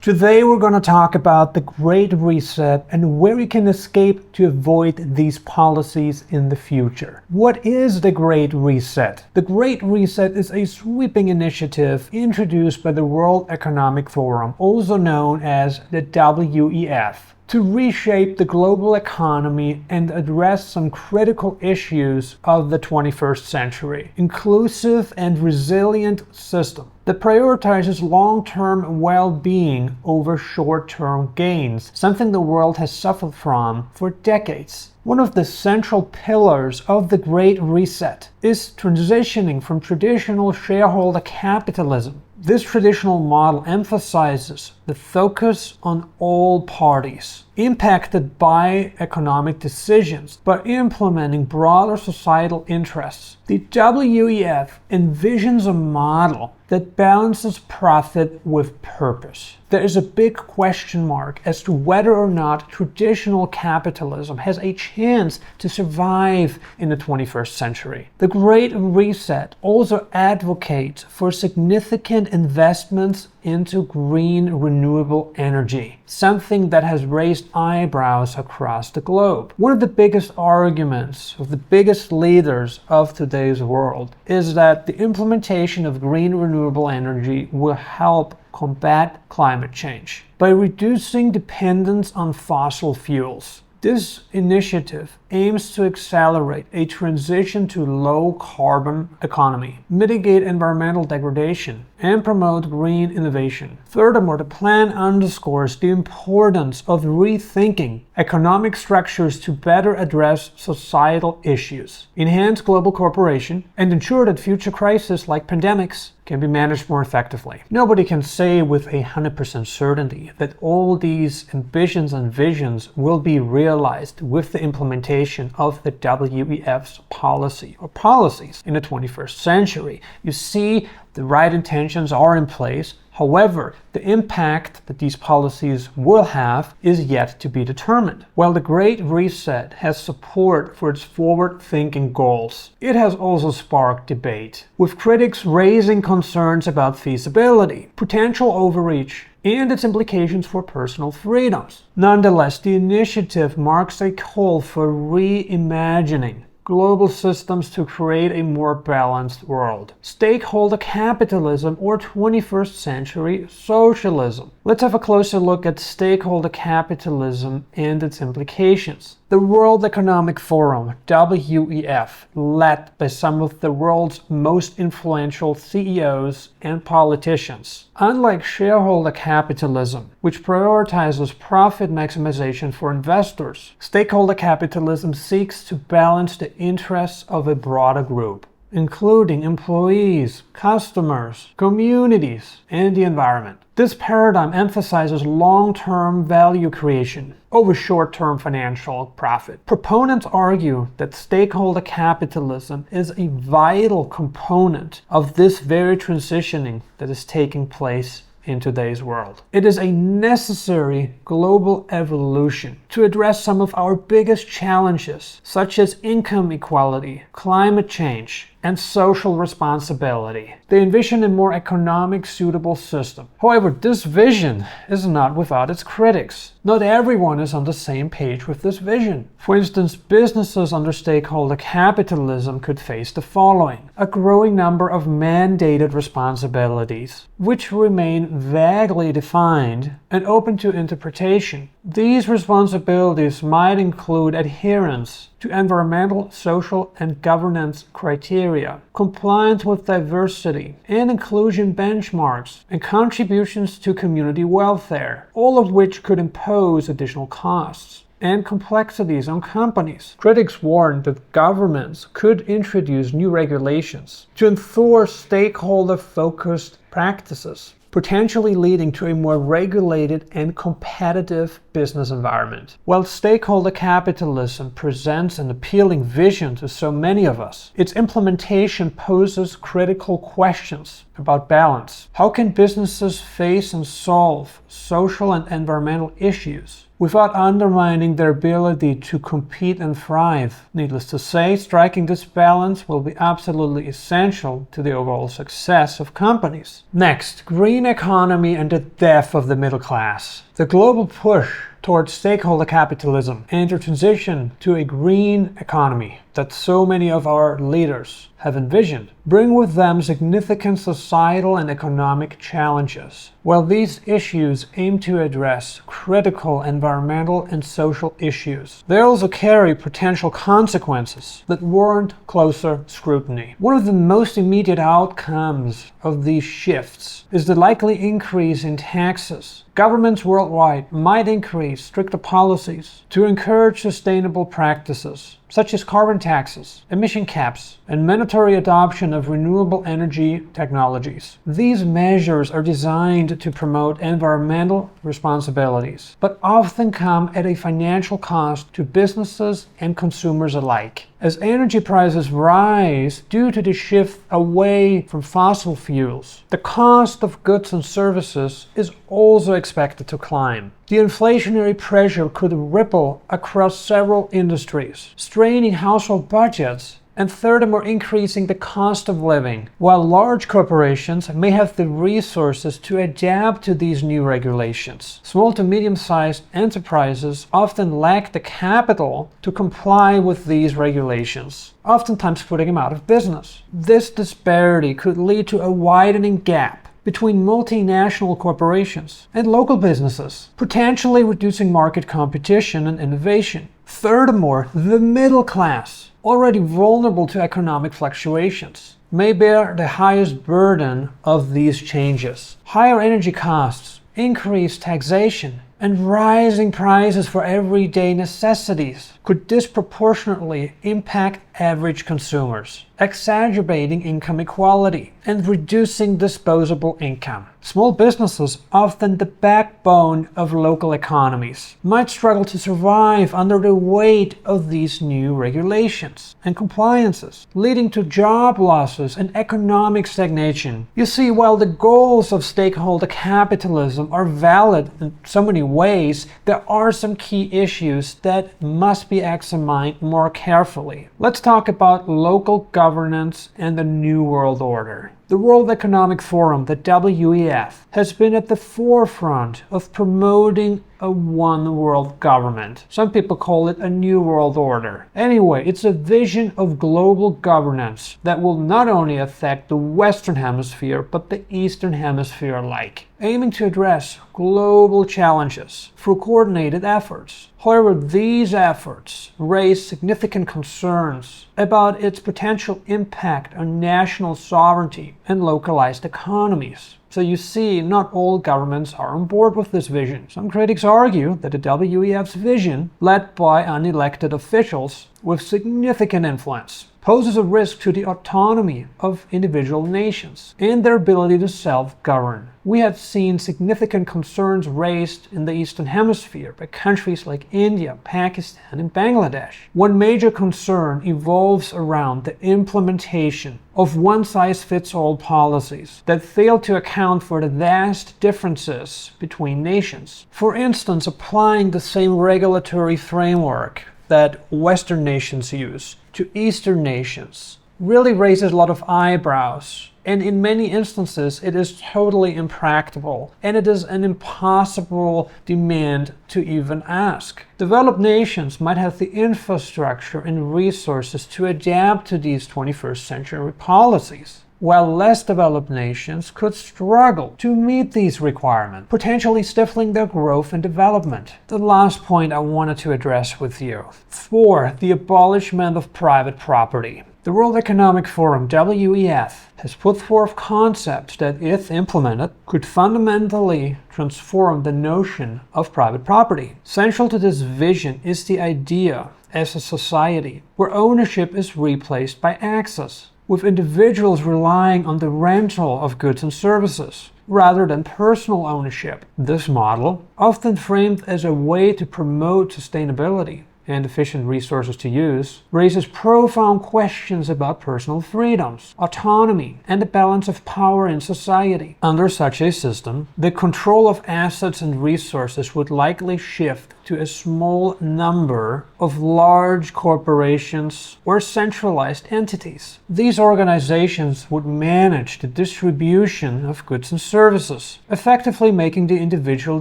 Today we're going to talk about the Great Reset and where you can escape to avoid these policies in the future. What is the Great Reset? The Great Reset is a sweeping initiative introduced by the World Economic Forum, also known as the WEF, to reshape the global economy and address some critical issues of the 21st century. Inclusive and resilient system that prioritizes long-term well-being over short-term gains, something the world has suffered from for decades. One of the central pillars of the Great Reset is transitioning from traditional shareholder capitalism. This traditional model emphasizes the focus on all parties impacted by economic decisions by implementing broader societal interests. The WEF envisions a model that balances profit with purpose. There is a big question mark as to whether or not traditional capitalism has a chance to survive in the 21st century. The Great Reset also advocates for significant investments into green renewable energy, something that has raised eyebrows across the globe. One of the biggest arguments of the biggest leaders of today's world is that the implementation of green renewable energy will help combat climate change by reducing dependence on fossil fuels. This initiative aims to accelerate a transition to low-carbon economy, mitigate environmental degradation, and promote green innovation. Furthermore, the plan underscores the importance of rethinking economic structures to better address societal issues, enhance global cooperation, and ensure that future crises like pandemics can be managed more effectively. Nobody can say with 100% certainty that all these ambitions and visions will be realized with the implementation of the WEF's policies in the 21st century. You see, the right intentions are in place. However, the impact that these policies will have is yet to be determined. While the Great Reset has support for its forward-thinking goals, it has also sparked debate, with critics raising concerns about feasibility, potential overreach, and its implications for personal freedoms. Nonetheless, the initiative marks a call for reimagining global systems to create a more balanced world. Stakeholder capitalism or 21st century socialism. Let's have a closer look at stakeholder capitalism and its implications. The World Economic Forum, WEF, led by some of the world's most influential CEOs and politicians. Unlike shareholder capitalism, which prioritizes profit maximization for investors, stakeholder capitalism seeks to balance the interests of a broader group, including employees, customers, communities, and the environment. This paradigm emphasizes long-term value creation over short-term financial profit. Proponents argue that stakeholder capitalism is a vital component of this very transitioning that is taking place in today's world. It is a necessary global evolution to address some of our biggest challenges, such as income equality, climate change, and social responsibility. They envision a more economic suitable system. However, this vision is not without its critics. Not everyone is on the same page with this vision. For instance, businesses under stakeholder capitalism could face the following: a growing number of mandated responsibilities, which remain vaguely defined and open to interpretation. These responsibilities might include adherence to environmental, social, and governance criteria, compliance with diversity and inclusion benchmarks, and contributions to community welfare, all of which could impose additional costs and complexities on companies. Critics warn that governments could introduce new regulations to enforce stakeholder-focused practices, potentially leading to a more regulated and competitive business environment. While stakeholder capitalism presents an appealing vision to so many of us, its implementation poses critical questions about balance. How can businesses face and solve social and environmental issues without undermining their ability to compete and thrive. Needless to say, striking this balance will be absolutely essential to the overall success of companies. Next, green economy and the death of the middle class. The global push towards stakeholder capitalism and the transition to a green economy that so many of our leaders have envisioned bring with them significant societal and economic challenges. While these issues aim to address critical environmental and social issues, they also carry potential consequences that warrant closer scrutiny. One of the most immediate outcomes of these shifts is the likely increase in taxes. Governments worldwide might increase stricter policies to encourage sustainable practices, such as carbon taxes, emission caps, and mandatory adoption of renewable energy technologies. These measures are designed to promote environmental responsibilities, but often come at a financial cost to businesses and consumers alike. As energy prices rise due to the shift away from fossil fuels, the cost of goods and services is also expected to climb. The inflationary pressure could ripple across several industries, straining household budgets and furthermore increasing the cost of living, while large corporations may have the resources to adapt to these new regulations. Small to medium-sized enterprises often lack the capital to comply with these regulations, oftentimes putting them out of business. This disparity could lead to a widening gap between multinational corporations and local businesses, potentially reducing market competition and innovation. Furthermore, the middle class, already vulnerable to economic fluctuations, may bear the highest burden of these changes. Higher energy costs, increased taxation, and rising prices for everyday necessities could disproportionately impact average consumers, exacerbating income inequality and reducing disposable income. Small businesses, often the backbone of local economies, might struggle to survive under the weight of these new regulations and compliances, leading to job losses and economic stagnation. You see, while the goals of stakeholder capitalism are valid in so many ways, there are some key issues that must be examined more carefully. Let's talk about local governance and the New World Order. The World Economic Forum, the WEF, has been at the forefront of promoting a one world government. Some people call it a New World Order. Anyway, it's a vision of global governance that will not only affect the Western Hemisphere, but the Eastern Hemisphere alike, aiming to address global challenges through coordinated efforts. However, these efforts raise significant concerns about its potential impact on national sovereignty and localized economies. So you see, not all governments are on board with this vision. Some critics argue that the WEF's vision, led by unelected officials with significant influence, poses a risk to the autonomy of individual nations and their ability to self-govern. We have seen significant concerns raised in the Eastern Hemisphere by countries like India, Pakistan, and Bangladesh. One major concern evolves around the implementation of one-size-fits-all policies that fail to account for the vast differences between nations. For instance, applying the same regulatory framework that Western nations use to Eastern nations really raises a lot of eyebrows, and in many instances it is totally impractical, and it is an impossible demand to even ask. Developed nations might have the infrastructure and resources to adapt to these 21st century policies, while less developed nations could struggle to meet these requirements, potentially stifling their growth and development. The last point I wanted to address with you. 4. The abolishment of private property. The World Economic Forum, WEF, has put forth concepts that, if implemented, could fundamentally transform the notion of private property. Central to this vision is the idea as a society where ownership is replaced by access, with individuals relying on the rental of goods and services rather than personal ownership. This model, often framed as a way to promote sustainability and efficient resources to use, raises profound questions about personal freedoms, autonomy, and the balance of power in society. Under such a system, the control of assets and resources would likely shift to a small number of large corporations or centralized entities. These organizations would manage the distribution of goods and services, effectively making the individual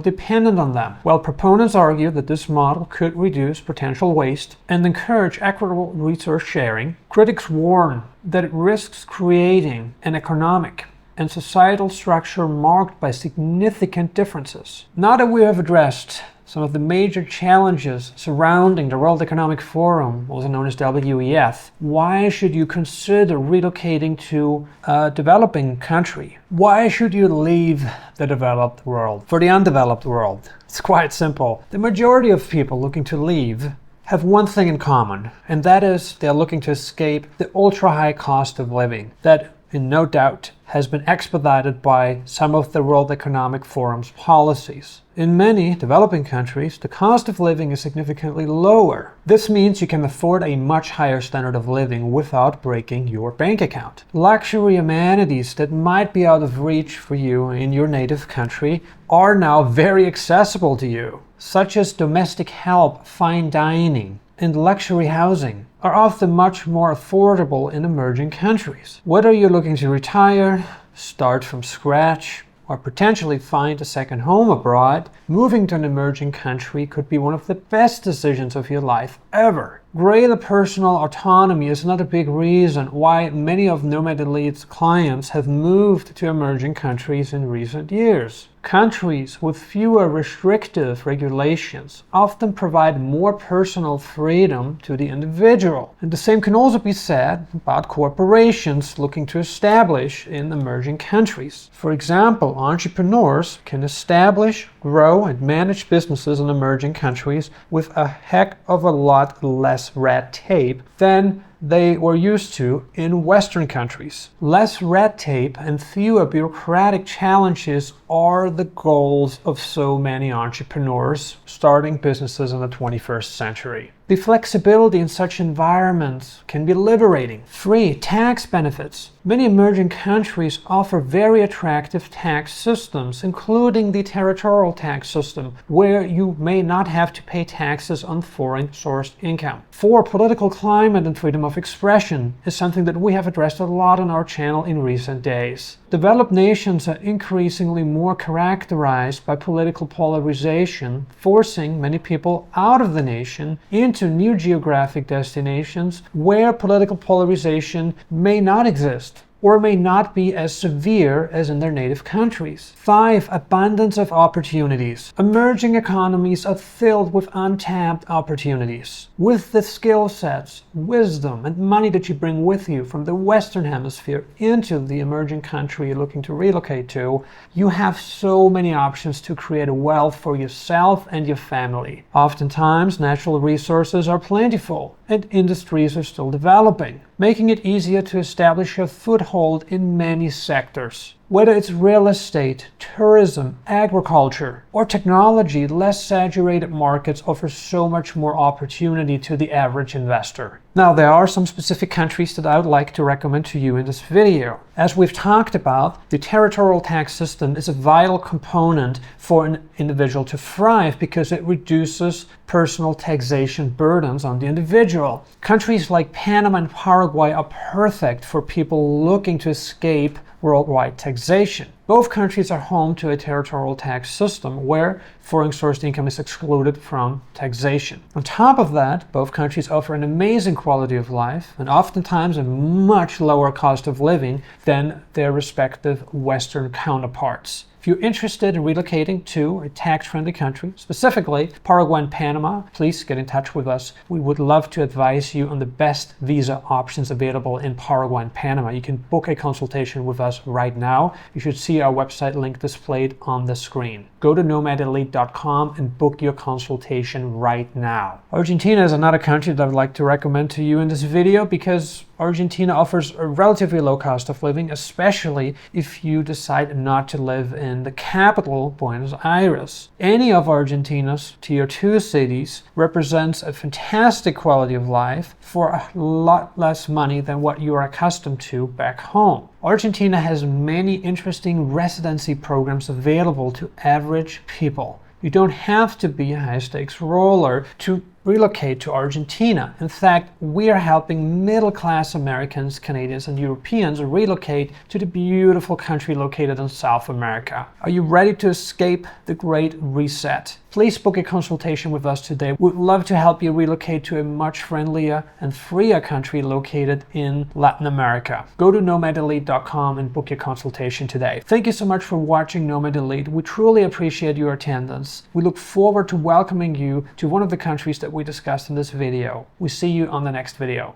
dependent on them. While proponents argue that this model could reduce potential waste and encourage equitable resource sharing, critics warn that it risks creating an economic and societal structure marked by significant differences. Now that we have addressed some of the major challenges surrounding the World Economic Forum, also known as WEF, why should you consider relocating to a developing country? Why should you leave the developed world for the undeveloped world? It's quite simple. The majority of people looking to leave have one thing in common, and that is they're looking to escape the ultra-high cost of living that, in no doubt, has been expedited by some of the World Economic Forum's policies. In many developing countries, the cost of living is significantly lower. This means you can afford a much higher standard of living without breaking your bank account. Luxury amenities that might be out of reach for you in your native country are now very accessible to you, such as domestic help, fine dining, and luxury housing are often much more affordable in emerging countries. Whether you're looking to retire, start from scratch, or potentially find a second home abroad, moving to an emerging country could be one of the best decisions of your life ever. Greater personal autonomy is another big reason why many of Nomad Elite's clients have moved to emerging countries in recent years. Countries with fewer restrictive regulations often provide more personal freedom to the individual. And the same can also be said about corporations looking to establish in emerging countries. For example, entrepreneurs can establish, grow, and manage businesses in emerging countries with a heck of a lot less red tape than they were used to in Western countries. Less red tape and fewer bureaucratic challenges are the goals of so many entrepreneurs starting businesses in the 21st century. The flexibility in such environments can be liberating. Free tax benefits. Many emerging countries offer very attractive tax systems, including the territorial tax system, where you may not have to pay taxes on foreign-sourced income. Political climate and freedom of expression is something that we have addressed a lot on our channel in recent days. Developed nations are increasingly more characterized by political polarization, forcing many people out of the nation into new geographic destinations where political polarization may not exist or may not be as severe as in their native countries. 5. Abundance of opportunities. Emerging economies are filled with untapped opportunities. With the skill sets, wisdom, and money that you bring with you from the Western Hemisphere into the emerging country you're looking to relocate to, you have so many options to create wealth for yourself and your family. Oftentimes, natural resources are plentiful and industries are still developing, making it easier to establish a foothold in many sectors. Whether it's real estate, tourism, agriculture, or technology, less saturated markets offer so much more opportunity to the average investor. Now, there are some specific countries that I would like to recommend to you in this video. As we've talked about, the territorial tax system is a vital component for an individual to thrive because it reduces personal taxation burdens on the individual. Countries like Panama and Paraguay are perfect for people looking to escape worldwide taxation. Both countries are home to a territorial tax system where foreign-sourced income is excluded from taxation. On top of that, both countries offer an amazing quality of life and oftentimes a much lower cost of living than their respective Western counterparts. If you're interested in relocating to a tax-friendly country, specifically Paraguay and Panama, please get in touch with us. We would love to advise you on the best visa options available in Paraguay and Panama. You can book a consultation with us right now. You should see our website link displayed on the screen. Go to nomadelite.com and book your consultation right now. Argentina is another country that I would like to recommend to you in this video because Argentina offers a relatively low cost of living, especially if you decide not to live in in the capital, Buenos Aires. Any of Argentina's tier 2 cities represents a fantastic quality of life for a lot less money than what you are accustomed to back home. Argentina has many interesting residency programs available to average people. You don't have to be a high-stakes roller to relocate to Argentina. In fact, we are helping middle-class Americans, Canadians, and Europeans relocate to the beautiful country located in South America. Are you ready to escape the Great Reset? Please book a consultation with us today. We'd love to help you relocate to a much friendlier and freer country located in Latin America. Go to nomadelite.com and book your consultation today. Thank you so much for watching Nomad Elite. We truly appreciate your attendance. We look forward to welcoming you to one of the countries that we discussed in this video. We see you on the next video.